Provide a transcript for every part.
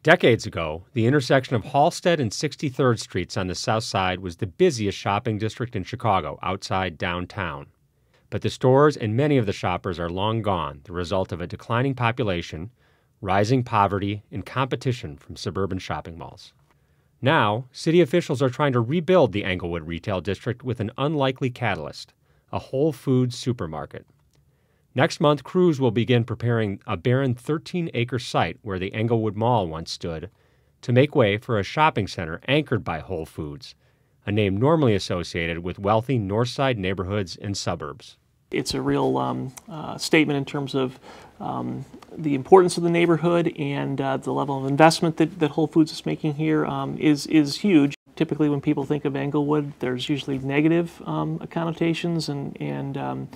Decades ago, the intersection of Halsted and 63rd Streets on the south side was the busiest shopping district in Chicago outside downtown. But the stores and many of the shoppers are long gone, the result of a declining population, rising poverty, and competition from suburban shopping malls. Now, city officials are trying to rebuild the Englewood retail district with an unlikely catalyst, a Whole Foods supermarket. Next month, crews will begin preparing a barren 13-acre site where the Englewood Mall once stood to make way for a shopping center anchored by Whole Foods, a name normally associated with wealthy Northside neighborhoods and suburbs. It's a real statement in terms of the importance of the neighborhood, and the level of investment that Whole Foods is making here is huge. Typically when people think of Englewood, there's usually negative connotations, and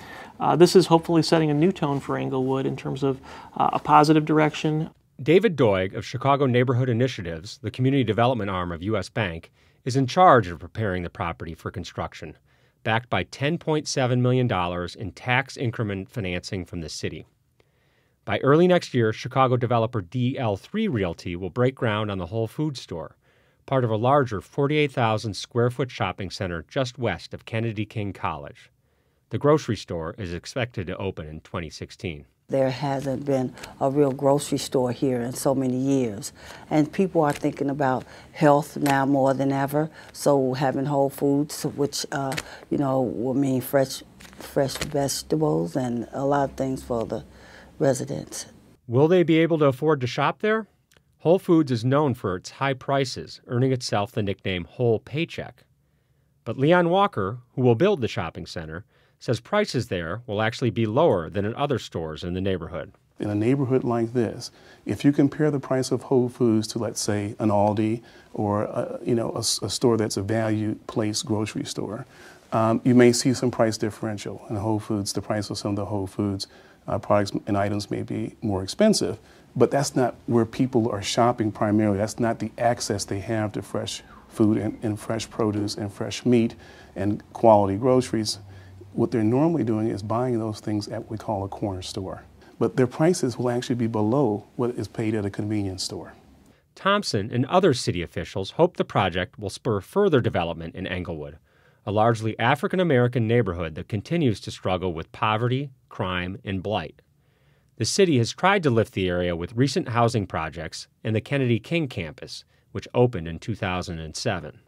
this is hopefully setting a new tone for Englewood in terms of a positive direction. David Doig of Chicago Neighborhood Initiatives, the community development arm of U.S. Bank, is in charge of preparing the property for construction, backed by $10.7 million in tax increment financing from the city. By early next year, Chicago developer DL3 Realty will break ground on the Whole Foods store, part of a larger 48,000 square foot shopping center just west of Kennedy King College. The grocery store is expected to open in 2016. There hasn't been a real grocery store here in so many years, and people are thinking about health now more than ever. So having Whole Foods, which will mean fresh vegetables and a lot of things for the residents. Will they be able to afford to shop there? Whole Foods is known for its high prices, earning itself the nickname Whole Paycheck. But Leon Walker, who will build the shopping center, says prices there will actually be lower than at other stores in the neighborhood. In a neighborhood like this, if you compare the price of Whole Foods to, let's say, an Aldi or a store that's a value place grocery store, you may see some price differential. In Whole Foods, the price of some of the Whole Foods products and items may be more expensive, but that's not where people are shopping primarily. That's not the access they have to fresh food and fresh produce and fresh meat and quality groceries. What they're normally doing is buying those things at what we call a corner store. But their prices will actually be below what is paid at a convenience store. Thompson and other city officials hope the project will spur further development in Englewood, a largely African-American neighborhood that continues to struggle with poverty, crime, and blight. The city has tried to lift the area with recent housing projects and the Kennedy King campus, which opened in 2007.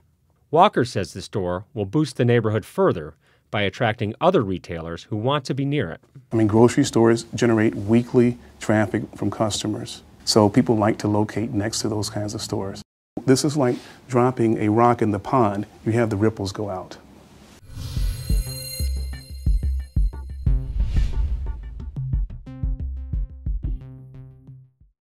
Walker says the store will boost the neighborhood further by attracting other retailers who want to be near it. Grocery stores generate weekly traffic from customers, so people like to locate next to those kinds of stores. This is like dropping a rock in the pond. You have the ripples go out.